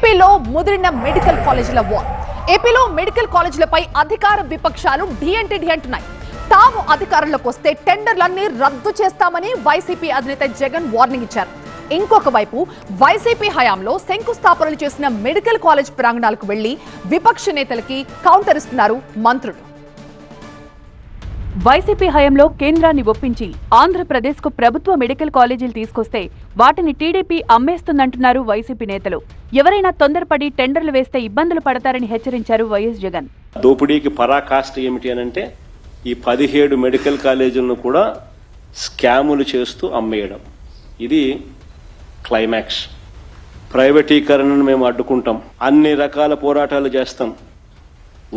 ఏపీలో ముదిరిన మెడికల్ కాలేజీల వార్. ఏపీలో మెడికల్ కాలేజీలపై అధికార విపక్షాలు ఢీ అంటున్నాయి. తాము అధికారంలోకి వస్తే టెండర్లన్నీ రద్దు చేస్తామని వైసీపీ అధినేత జగన్ వార్నింగ్ ఇచ్చారు. ఇంకొక వైపు వైసీపీ హయాంలో శంకుస్థాపనలు చేసిన మెడికల్ కాలేజ్ ప్రాంగణాలకు వెళ్లి విపక్ష నేతలకి కౌంటర్ ఇస్తున్నారు మంత్రులు. వైసీపీ హయాంలో కేంద్రాన్ని ఒప్పించి ఆంధ్రప్రదేశ్కు ప్రభుత్వ మెడికల్ కాలేజీలు తీసుకొస్తే వాటిని టీడీపీ అమ్మేస్తుందంటున్నారు వైసీపీ నేతలు. ఎవరైనా తొందరపడి టెండర్లు వేస్తే ఇబ్బందులు పడతారని హెచ్చరించారు వైఎస్ జగన్. దోపిడీకి పరాకాష్ట ఏమిటి అనంటే ఈ 17 మెడికల్ కాలేజీలను కూడా స్కాములు చేస్తూ అమ్మేయడం. ఇది క్లైమాక్స్. ప్రైవేటీకరణను మేము అడ్డుకుంటాం, అన్ని రకాల పోరాటాలు చేస్తాం.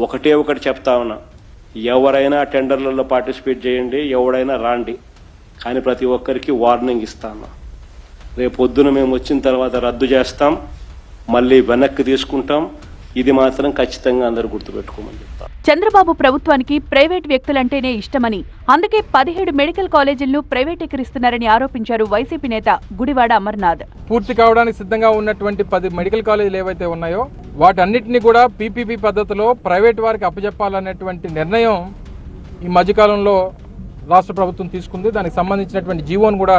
ఒకటి చెప్తా ఉన్నా, ఎవరైనా టెండర్లలో పార్టిసిపేట్ చేయండి, ఎవడైనా రాండి, కానీ ప్రతి ఒక్కరికి వార్నింగ్ ఇస్తాను. రేపు పొద్దున మేము వచ్చిన తర్వాత రద్దు చేస్తాం, మళ్ళీ వెనక్కి తీసుకుంటాం. ఇది మాత్రం ఖచ్చితంగా అందరూ గుర్తుపెట్టుకోమని చెప్తాం. చంద్రబాబు ప్రభుత్వానికి ప్రైవేట్ వ్యక్తులంటేనే ఇష్టమని, అందుకే 17 మెడికల్ కాలేజీలను ప్రైవేటీకరిస్తున్నారని ఆరోపించారు వైసీపీ నేత గుడివాడ అమర్నాథ్. పూర్తి కావడానికి సిద్ధంగా ఉన్నటువంటి 10 మెడికల్ కాలేజీలు ఏవైతే ఉన్నాయో వాటన్నిటిని కూడా పీపీపీ పద్ధతిలో ప్రైవేట్ వారికి అప్పచెప్పాలనేటువంటి నిర్ణయం ఈ మధ్యకాలంలో రాష్ట్ర ప్రభుత్వం తీసుకుంది. దానికి సంబంధించినటువంటి జీవోను కూడా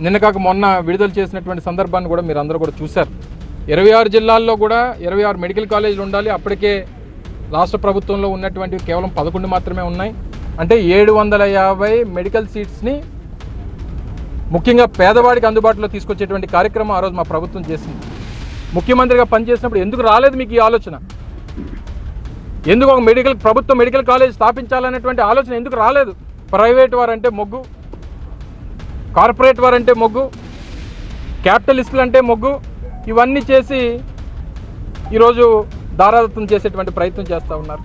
నిన్న కాక మొన్న విడుదల చేసినటువంటి సందర్భాన్ని కూడా మీరు అందరూ కూడా చూశారు. 26 జిల్లాల్లో కూడా 26 మెడికల్ కాలేజీలు ఉండాలి. అప్పటికే రాష్ట్ర ప్రభుత్వంలో ఉన్నటువంటి కేవలం 11 మాత్రమే ఉన్నాయి. అంటే 750 మెడికల్ సీట్స్ని ముఖ్యంగా పేదవాడికి అందుబాటులో తీసుకొచ్చేటువంటి కార్యక్రమం ఆ రోజు మా ప్రభుత్వం చేసింది. ముఖ్యమంత్రిగా పనిచేసినప్పుడు ఎందుకు రాలేదు మీకు ఈ ఆలోచన? ఎందుకు ఒక ప్రభుత్వ మెడికల్ కాలేజ్ స్థాపించాలనేటువంటి ఆలోచన ఎందుకు రాలేదు? ప్రైవేట్ వారంటే మొగ్గు, కార్పొరేట్ వారంటే మొగ్గు, క్యాపిటలిస్టులు అంటే మొగ్గు, ఇవన్నీ చేసి ఈరోజు దారాదత్తం చేసేటువంటి ప్రయత్నం చేస్తూ ఉన్నారు.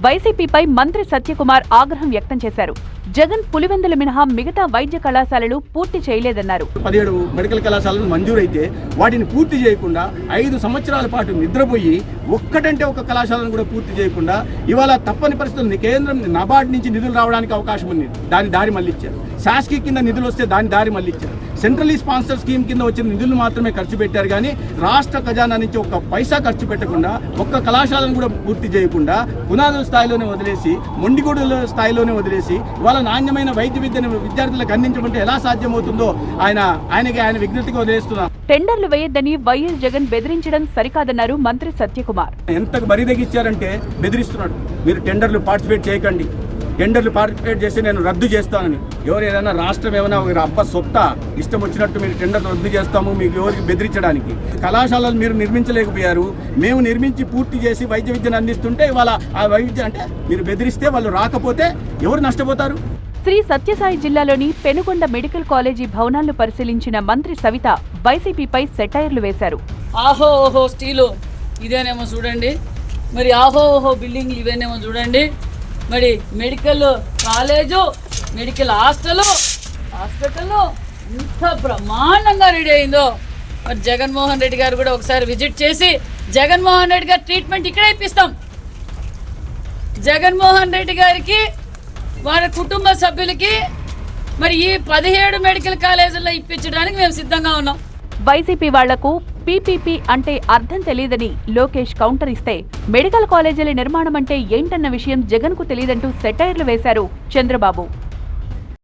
వైసీపీపై మంత్రి సత్యకుమార్ ఆగ్రహం వ్యక్తం చేశారు. జగన్ పులివెందుల మినహా మిగతా వైద్య కళాశాలలు పూర్తి చేయలేదన్నారు. 17 మెడికల్ కళాశాలలు మంజూరైతే వాటిని పూర్తి చేయకుండా 5 సంవత్సరాల పాటు నిద్రపోయి ఒక్కటంటే ఒక కళాశాలను కూడా పూర్తి చేయకుండా ఇవాళ తప్పని పరిస్థితులు కేంద్రం నబార్డ్ నుంచి నిధులు రావడానికి అవకాశం ఉంది, దాని దారి మళ్ళిచ్చారు. శాసకీ కింద నిధులు వస్తే దాని దారి మళ్ళిచ్చారు. సెంట్రలీ స్పాన్సర్ స్కీమ్ కింద వచ్చిన నిధులు మాత్రమే ఖర్చు పెట్టారు, కానీ రాష్ట్ర ఖజానా నుంచి ఒక్క పైసా ఖర్చు పెట్టకుండా ఒక్క కళాశాలను కూడా పూర్తి చేయకుండా పునాదుల స్థాయిలోనే వదిలేసి, మొండిగూడుల స్థాయిలోనే వదిలేసి ఇవాళ నాణ్యమైన వైద్య విద్యను విద్యార్థులకు అందించమంటే ఎలా సాధ్యమవుతుందో ఆయన విజ్ఞతగా వదిలేస్తున్నారు. టెండర్లు వేయొద్దని వైఎస్ జగన్ బెదిరించడం సరికాదన్నారు మంత్రి సత్యకుమార్. ఎంత బరిదగిచ్చారంటే బెదిరిస్తున్నాడు, మీరు టెండర్లు పార్టిసిపేట్ చేయకండి, టెండర్లు పార్టిసిపేట్ చేస్తే నేను రద్దు చేస్తానని. ఎవరు ఏదైనా రాష్ట్రం ఏమైనా అబ్బ సొత్తా ఇష్టం వచ్చినట్టు మీరు టెండర్లు రద్దు చేస్తాము మీకు ఎవరికి బెదిరించడానికి? కళాశాలలు మీరు నిర్మించలేకపోయారు, మేము నిర్మించి పూర్తి చేసి వైద్య విద్యను అందిస్తుంటే ఇవాళ ఆ వైద్య అంటే మీరు బెదిరిస్తే వాళ్ళు రాకపోతే ఎవరు నష్టపోతారు? శ్రీ సత్యసాయి జిల్లాలోని పెనుగొండ మెడికల్ కాలేజీ భవనాలను పరిశీలించిన మంత్రి సవిత వైసీపీపై సెటైర్లు వేశారు. ఆహో ఓహో స్టీలు ఇదేనేమో చూడండి, మరి ఆహో ఓహో బిల్డింగ్లు ఇవేనేమో చూడండి, మరి మెడికల్ కాలేజు, మెడికల్ హాస్టల్ ఎంత బ్రహ్మాండంగా రెడీ అయిందో. మరి జగన్మోహన్ రెడ్డి గారు కూడా ఒకసారి విజిట్ చేసి జగన్మోహన్ రెడ్డి గారి ట్రీట్మెంట్ ఇక్కడే ఇప్పిస్తాం. జగన్మోహన్ రెడ్డి గారికి వారి కుటుంబ సభ్యులకి మరి ఈ 17 మెడికల్ కాలేజీల్లో ఇప్పించడానికి మేము సిద్ధంగా ఉన్నాం. వైసీపీ వాళ్లకు పీపీపీ అంటే అర్థం తెలియదని లోకేష్ కౌంటర్ ఇస్తే, మెడికల్ కాలేజీల నిర్మాణం అంటే ఏంటన్న విషయం జగన్ కు తెలియదంటూ సెటైర్లు వేశారు చంద్రబాబు.